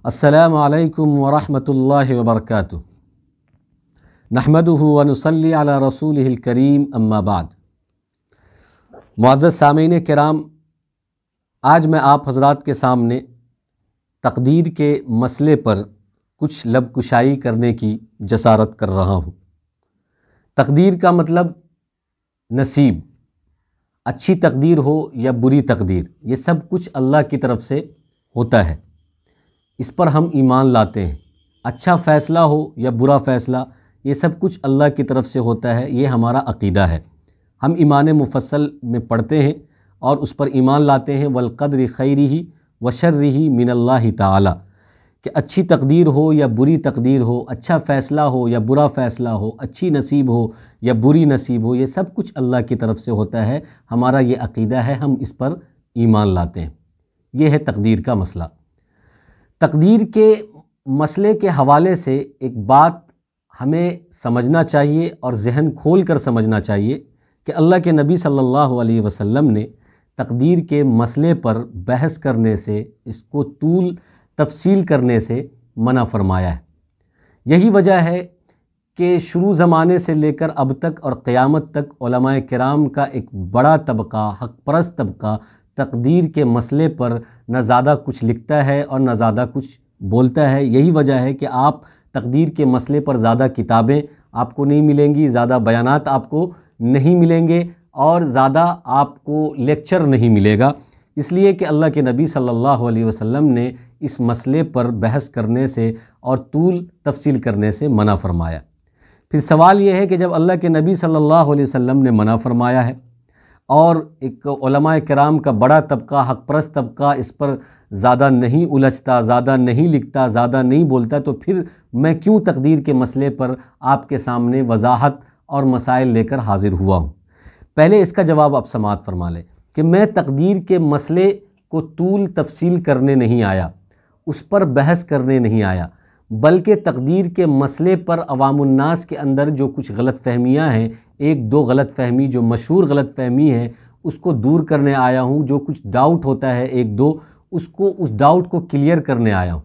السلام علیکم ورحمۃ اللہ وبرکاتہ۔ نحمدہ ونصلی علی رسولہ الکریم، اما بعد۔ معزز سامعین کرام، آج میں آپ حضرات کے سامنے تقدیر کے مسئلے پر کچھ لب کشائی کرنے کی جسارت کر رہا ہوں۔ تقدیر کا مطلب نصیب، اچھی تقدیر ہو یا بری تقدیر، یہ سب کچھ اللہ کی طرف سے ہوتا ہے، اس پر ہم ایمان لاتے ہیں۔ اچھا فیصلہ ہو یا برا فیصلہ، یہ سب کچھ اللہ کی طرف سے ہوتا ہے، یہ ہمارا عقیدہ ہے۔ ہم ایمان مفصل میں پڑھتے ہیں اور اس پر ایمان لاتے ہیں، والقدر خیرہ وشرہ من اللہ تعالی، کہ اچھی تقدیر ہو یا بری تقدیر ہو، اچھا فیصلہ ہو یا برا فیصلہ ہو، اچھی نصیب ہو یا بری نصیب ہو، یہ سب کچھ اللہ کی طرف سے ہوتا ہے۔ ہمارا یہ عقیدہ ہے، ہم اس پر ایمان لاتے ہیں۔ یہ ہے تقدیر کا مسئلہ۔ تقدیر کے مسئلے کے حوالے سے ایک بات ہمیں سمجھنا چاہیے اور ذہن کھول کر سمجھنا چاہیے کہ اللہ کے نبی صلی اللہ علیہ وسلم نے تقدیر کے مسئلے پر بحث کرنے سے، اس کو طول تفصیل کرنے سے منع فرمایا ہے۔ یہی وجہ ہے کہ شروع زمانے سے لے کر اب تک اور قیامت تک علماء کرام کا ایک بڑا طبقہ، حق پرست طبقہ، تقدیر کے مسئلے پر نہ زیادہ کچھ لکھتا ہے اور نہ زیادہ کچھ بولتا ہے۔ یہی وجہ ہے کہ آپ تقدیر کے مسئلے پر زیادہ کتابیں آپ کو نہیں ملیں گی، زیادہ بیانات آپ کو نہیں ملیں گے اور زیادہ آپ کو لیکچر نہیں ملے گا، اس لیے کہ اللہ کے نبی صلی اللہ علیہ وسلم نے اس مسئلے پر بحث کرنے سے اور طول تفصیل کرنے سے منع فرمایا۔ پھر سوال یہ ہے کہ جب اللہ کے نبی صلی اللہ علیہ وسلم نے منع فرمایا ہے اور ایک علماء کرام کا بڑا طبقہ، حق پرست طبقہ اس پر زیادہ نہیں الجھتا، زیادہ نہیں لکھتا، زیادہ نہیں بولتا، تو پھر میں کیوں تقدیر کے مسئلے پر آپ کے سامنے وضاحت اور مسائل لے کر حاضر ہوا ہوں؟ پہلے اس کا جواب آپ سماعت فرما لیں کہ میں تقدیر کے مسئلے کو طول تفصیل کرنے نہیں آیا، اس پر بحث کرنے نہیں آیا، بلکہ تقدیر کے مسئلے پر عوام الناس کے اندر جو کچھ غلط فہمیاں ہیں، ایک دو غلط فہمی جو مشہور غلط فہمی ہے، اس کو دور کرنے آیا ہوں۔ جو کچھ ڈاؤٹ ہوتا ہے ایک دو، اس ڈاؤٹ کو کلیئر کرنے آیا ہوں۔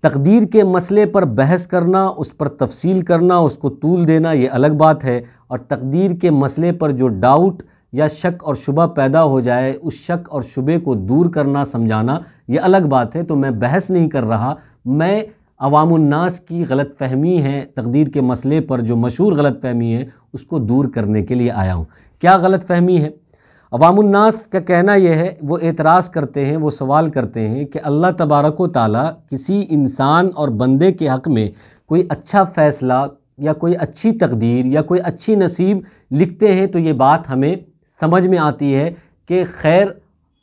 تقدیر کے مسئلے پر بحث کرنا، اس پر تفصیل کرنا، اس کو طول دینا، یہ الگ بات ہے، اور تقدیر کے مسئلے پر جو ڈاؤٹ یا شک اور شبہ پیدا ہو جائے، اس شک اور شبے کو دور کرنا، سمجھانا، یہ الگ بات ہے۔ تو میں بحث نہیں کر رہا، میں عوام الناس کی غلط فہمی ہے تقدیر کے مسئلے پر، جو مشہور غلط فہمی ہے، اس کو دور کرنے کے لیے آیا ہوں۔ کیا غلط فہمی ہے؟ عوام الناس کا کہنا یہ ہے، وہ اعتراض کرتے ہیں، وہ سوال کرتے ہیں کہ اللہ تبارک و تعالیٰ کسی انسان اور بندے کے حق میں کوئی اچھا فیصلہ یا کوئی اچھی تقدیر یا کوئی اچھی نصیب لکھتے ہیں تو یہ بات ہمیں سمجھ میں آتی ہے کہ خیر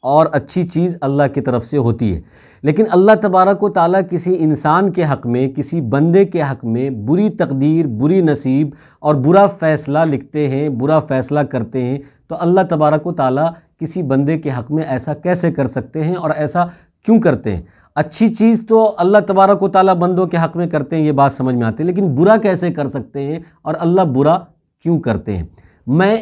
اور اچھی چیز اللہ کی طرف سے ہوتی ہے، لیکن اللہ تبارک و تعالیٰ کسی انسان کے حق میں، کسی بندے کے حق میں بری تقدیر، بری نصیب اور برا فیصلہ لکھتے ہیں، برا فیصلہ کرتے ہیں، تو اللہ تبارک و تعالیٰ کسی بندے کے حق میں ایسا کیسے کر سکتے ہیں اور ایسا کیوں کرتے ہیں؟ اچھی چیز تو اللہ تبارک و تعالیٰ بندوں کے حق میں کرتے ہیں، یہ بات سمجھ میں آتی ہے، لیکن برا کیسے کر سکتے ہیں اور اللہ برا کیوں کرتے ہیں؟ میں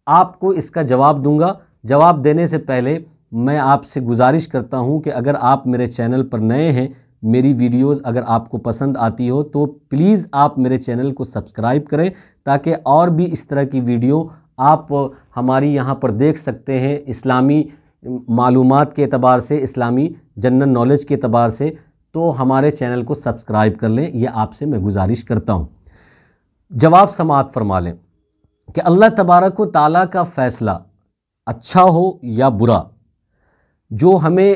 آپ کو اس کا جواب دوں گا۔ جواب دینے سے پہلے میں آپ سے گزارش کرتا ہوں کہ اگر آپ میرے چینل پر نئے ہیں، میری ویڈیوز اگر آپ کو پسند آتی ہو تو پلیز آپ میرے چینل کو سبسکرائب کریں، تاکہ اور بھی اس طرح کی ویڈیو آپ ہماری یہاں پر دیکھ سکتے ہیں، اسلامی معلومات کے اعتبار سے، اسلامی جنرل نالج کے اعتبار سے، تو ہمارے چینل کو سبسکرائب کر لیں، یہ آپ سے میں گزارش کرتا ہوں۔ جواب سماعت فرما لیں کہ اللہ تبارک و تعالیٰ کا فیصلہ اچھا ہو یا برا، جو ہمیں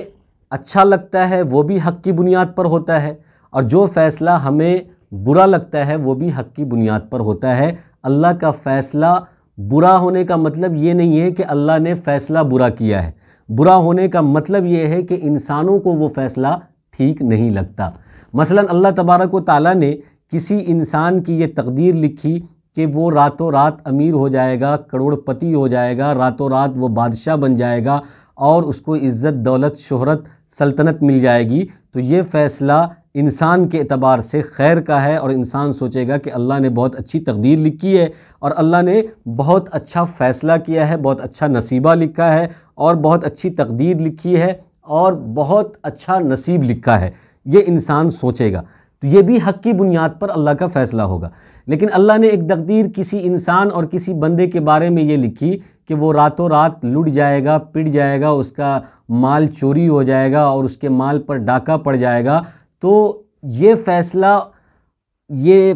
اچھا لگتا ہے وہ بھی حق کی بنیاد پر ہوتا ہے، اور جو فیصلہ ہمیں برا لگتا ہے وہ بھی حق کی بنیاد پر ہوتا ہے۔ اللہ کا فیصلہ برا ہونے کا مطلب یہ نہیں ہے کہ اللہ نے فیصلہ برا کیا ہے، برا ہونے کا مطلب یہ ہے کہ انسانوں کو وہ فیصلہ ٹھیک نہیں لگتا۔ مثلا اللہ تبارک و تعالیٰ نے کسی انسان کی یہ تقدیر لکھی کہ وہ راتوں رات امیر ہو جائے گا، کروڑ پتی ہو جائے گا، راتوں رات وہ بادشاہ بن جائے گا اور اس کو عزت، دولت، شہرت، سلطنت مل جائے گی، تو یہ فیصلہ انسان کے اعتبار سے خیر کا ہے، اور انسان سوچے گا کہ اللہ نے بہت اچھی تقدیر لکھی ہے اور اللہ نے بہت اچھا فیصلہ کیا ہے، بہت اچھا نصیبہ لکھا ہے اور بہت اچھی تقدیر لکھی ہے اور بہت اچھا نصیب لکھا ہے۔ یہ انسان سوچے گا تو یہ بھی حق کی بنیاد پر اللہ کا فیصلہ ہوگا۔ لیکن اللہ نے ایک تقدیر کسی انسان اور کسی بندے کے بارے میں یہ لکھی کہ وہ راتوں رات لٹ جائے گا، پٹ جائے گا، اس کا مال چوری ہو جائے گا اور اس کے مال پر ڈاکہ پڑ جائے گا، تو یہ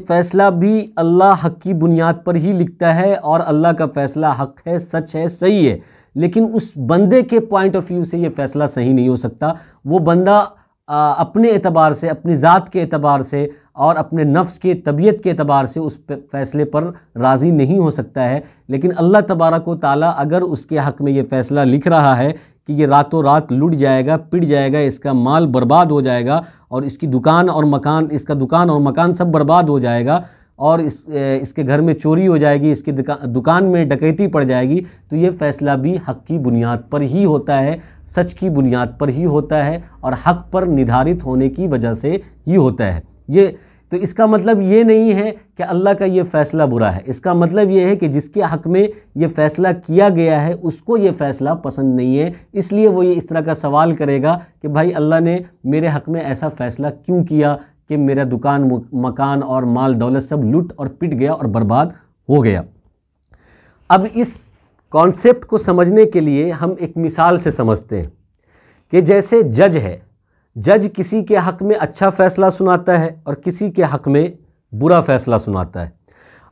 فیصلہ بھی اللہ حق کی بنیاد پر ہی لکھتا ہے، اور اللہ کا فیصلہ حق ہے، سچ ہے، صحیح ہے۔ لیکن اس بندے کے پوائنٹ آف ویو سے یہ فیصلہ صحیح نہیں ہو سکتا۔ وہ بندہ اپنے اعتبار سے، اپنی ذات کے اعتبار سے اور اپنے نفس کے طبیعت کے اعتبار سے اس فیصلے پر راضی نہیں ہو سکتا ہے۔ لیکن اللہ تبارک و تعالیٰ اگر اس کے حق میں یہ فیصلہ لکھ رہا ہے کہ یہ راتوں رات لٹ جائے گا، پٹ جائے گا، اس کا مال برباد ہو جائے گا اور اس کا دکان اور مکان سب برباد ہو جائے گا، اور اس کے گھر میں چوری ہو جائے گی، اس کی دکان میں ڈکیتی پڑ جائے گی، تو یہ فیصلہ بھی حق کی بنیاد پر ہی ہوتا ہے، سچ کی بنیاد پر ہی ہوتا ہے، اور حق پر نردھارت ہونے کی وجہ سے ہی ہوتا ہے۔ تو اس کا مطلب یہ نہیں ہے کہ اللہ کا یہ فیصلہ برا ہے، اس کا مطلب یہ ہے کہ جس کے حق میں یہ فیصلہ کیا گیا ہے اس کو یہ فیصلہ پسند نہیں ہے، اس لیے وہ یہ اس طرح کا سوال کرے گا کہ بھائی اللہ نے میرے حق میں ایسا فیصلہ کیوں کیا کہ میرا دکان، مکان اور مال دولت سب لٹ اور پٹ گیا اور برباد ہو گیا۔ اب اس کانسیپٹ کو سمجھنے کے لیے ہم ایک مثال سے سمجھتے ہیں کہ جیسے جج ہے، جج کسی کے حق میں اچھا فیصلہ سناتا ہے اور کسی کے حق میں برا فیصلہ سناتا ہے۔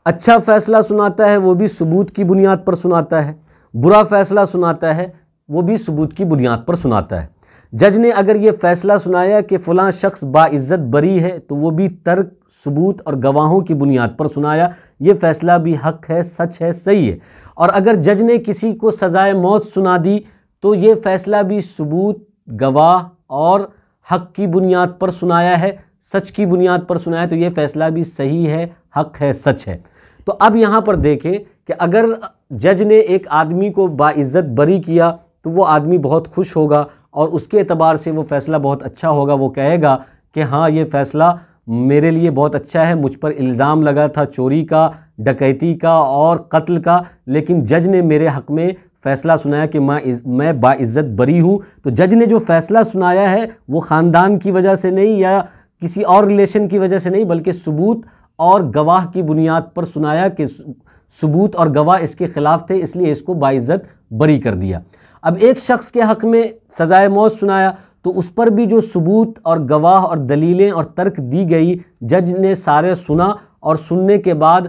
اچھا فیصلہ سناتا ہے وہ بھی ثبوت کی بنیاد پر سناتا ہے، برا فیصلہ سناتا ہے وہ بھی ثبوت کی بنیاد پر سناتا ہے۔ جج نے اگر یہ فیصلہ سنایا کہ فلاں شخص باعزت بری ہے تو وہ بھی ترک، ثبوت اور گواہوں کی بنیاد پر سنایا، یہ فیصلہ بھی حق ہے، سچ ہے، صحیح ہے۔ اور اگر جج نے کسی کو سزائے موت سنا دی تو یہ فیصلہ بھی ثبوت، گواہ اور حق کی بنیاد پر سنایا ہے، سچ کی بنیاد پر سنایا، تو یہ فیصلہ بھی صحیح ہے، حق ہے، سچ ہے۔ تو اب یہاں پر دیکھیں کہ اگر جج نے ایک آدمی کو باعزت بری کیا تو وہ آدمی بہت خوش ہوگا اور اس کے اعتبار سے وہ فیصلہ بہت اچھا ہوگا، وہ کہے گا کہ ہاں یہ فیصلہ میرے لیے بہت اچھا ہے، مجھ پر الزام لگا تھا چوری کا، ڈکیتی کا اور قتل کا، لیکن جج نے میرے حق میں فیصلہ سنایا کہ میں باعزت بری ہوں۔ تو جج نے جو فیصلہ سنایا ہے وہ خاندان کی وجہ سے نہیں یا کسی اور ریلیشن کی وجہ سے نہیں، بلکہ ثبوت اور گواہ کی بنیاد پر سنایا کہ ثبوت اور گواہ اس کے خلاف تھے، اس لیے اس کو باعزت بری کر دیا۔ اب ایک شخص کے حق میں سزائے موت سنایا تو اس پر بھی جو ثبوت اور گواہ اور دلیلیں اور ترک دی گئی، جج نے سارے سنا اور سننے کے بعد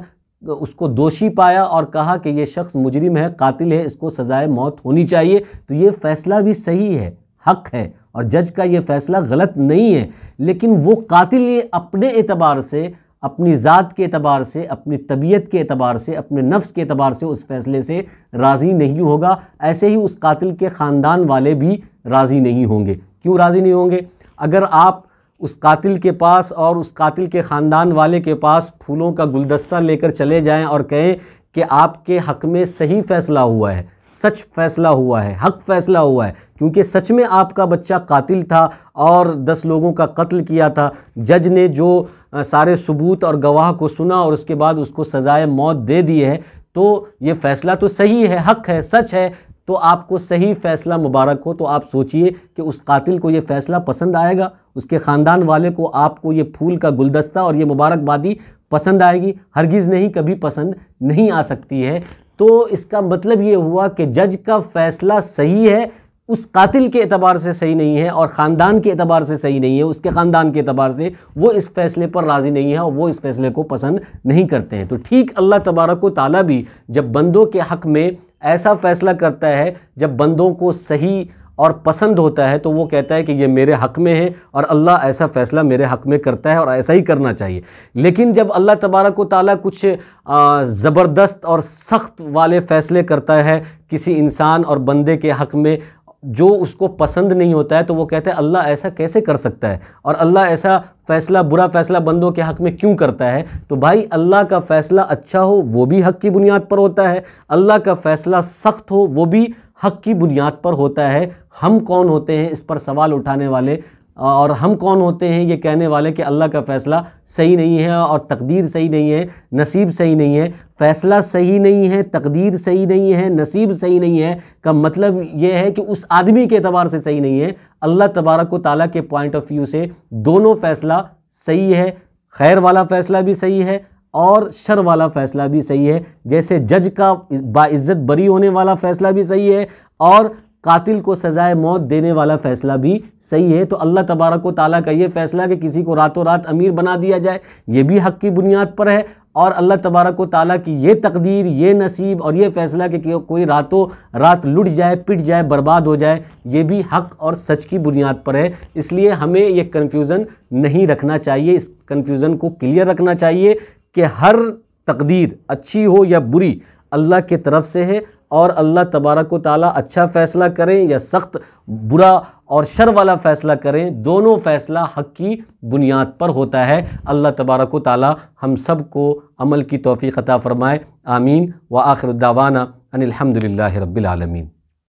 اس کو دوشی پایا اور کہا کہ یہ شخص مجرم ہے، قاتل ہے، اس کو سزائے موت ہونی چاہیے، تو یہ فیصلہ بھی صحیح ہے، حق ہے، اور جج کا یہ فیصلہ غلط نہیں ہے۔ لیکن وہ قاتل اپنے اعتبار سے، اپنی ذات کے اعتبار سے، اپنی طبیعت کے اعتبار سے، اپنے نفس کے اعتبار سے اس فیصلے سے راضی نہیں ہوگا۔ ایسے ہی اس قاتل کے خاندان والے بھی راضی نہیں ہوں گے۔ کیوں راضی نہیں ہوں گے؟ اگر آپ اس قاتل کے پاس اور اس قاتل کے خاندان والے کے پاس پھولوں کا گلدستہ لے کر چلے جائیں اور کہیں کہ آپ کے حق میں صحیح فیصلہ ہوا ہے، سچ فیصلہ ہوا ہے، حق فیصلہ ہوا ہے، کیونکہ سچ میں آپ کا بچہ قاتل تھا اور 10 لوگوں کا قتل کیا تھا، جج نے جو سارے ثبوت اور گواہ کو سنا اور اس کے بعد اس کو سزائے موت دے دی ہے، تو یہ فیصلہ تو صحیح ہے، حق ہے، سچ ہے، تو آپ کو صحیح فیصلہ مبارک ہو۔ تو آپ سوچئے کہ اس قاتل کو یہ فیصلہ پسند آئے گا، اس کے خاندان والے کو آپ کو یہ پھول کا گلدستہ اور یہ مبارکبادی پسند آئے گی؟ ہرگز نہیں، کبھی پسند نہیں آ سکتی ہے۔ تو اس کا مطلب یہ ہوا کہ جج کا فیصلہ صحیح ہے، اس قاتل کے اعتبار سے صحیح نہیں ہے اور خاندان کے اعتبار سے صحیح نہیں ہے، اس کے خاندان کے اعتبار سے وہ اس فیصلے پر راضی نہیں ہے اور وہ اس فیصلے کو پسند نہیں کرتے ہیں۔ تو ٹھیک اللہ تبارک و تعالیٰ بھی جب بندوں کے حق میں ایسا فیصلہ کرتا ہے، جب بندوں کو صحیح اور پسند ہوتا ہے، تو وہ کہتا ہے کہ یہ میرے حق میں ہے اور اللہ ایسا فیصلہ میرے حق میں کرتا ہے اور ایسا ہی کرنا چاہیے۔ لیکن جب اللہ تبارک و تعالیٰ کچھ زبردست اور سخت والے فیصلے کرتا ہے کسی انسان اور بندے کے حق میں جو اس کو پسند نہیں ہوتا ہے، تو وہ کہتا ہے اللہ ایسا کیسے کر سکتا ہے اور اللہ ایسا فیصلہ، برا فیصلہ بندوں کے حق میں کیوں کرتا ہے؟ تو بھائی اللہ کا فیصلہ اچھا ہو وہ بھی حق کی بنیاد پر ہوتا ہے، اللہ کا فیصلہ سخت ہو وہ بھی حق کی بنیاد پر ہوتا ہے۔ ہم کون ہوتے ہیں اس پر سوال اٹھانے والے؟ اور ہم کون ہوتے ہیں یہ کہنے والے کہ اللہ کا فیصلہ صحیح نہیں ہے اور تقدیر صحیح نہیں ہے، نصیب صحیح نہیں ہے۔ فیصلہ صحیح نہیں ہے، تقدیر صحیح نہیں ہے، نصیب صحیح نہیں ہے کا مطلب یہ ہے کہ اس آدمی کے اعتبار سے صحیح نہیں ہے۔ اللہ تبارک و تعالیٰ کے پوائنٹ آف ویو سے دونوں فیصلہ صحیح ہے، خیر والا فیصلہ بھی صحیح ہے اور شر والا فیصلہ بھی صحیح ہے۔ جیسے جج کا باعزت بری ہونے والا فیصلہ بھی صحیح ہے اور قاتل کو سزائے موت دینے والا فیصلہ بھی صحیح ہے۔ تو اللہ تبارک و تعالیٰ کا یہ فیصلہ کہ کسی کو راتوں رات امیر بنا دیا جائے، یہ بھی حق کی بنیاد پر ہے، اور اللہ تبارک و تعالیٰ کی یہ تقدیر، یہ نصیب اور یہ فیصلہ کہ کوئی راتوں رات لٹ جائے، پٹ جائے، برباد ہو جائے، یہ بھی حق اور سچ کی بنیاد پر ہے۔ اس لیے ہمیں یہ کنفیوژن نہیں رکھنا چاہیے، اس کنفیوژن کو کلیئر رکھنا چاہیے کہ ہر تقدیر اچھی ہو یا بری اللہ کے طرف سے ہے، اور اللہ تبارک و تعالیٰ اچھا فیصلہ کریں یا سخت برا اور شر والا فیصلہ کریں، دونوں فیصلہ حق کی بنیاد پر ہوتا ہے۔ اللہ تبارک و تعالیٰ ہم سب کو عمل کی توفیق عطا فرمائے، آمین۔ وآخر دعوانا ان الحمد للہ رب العالمین۔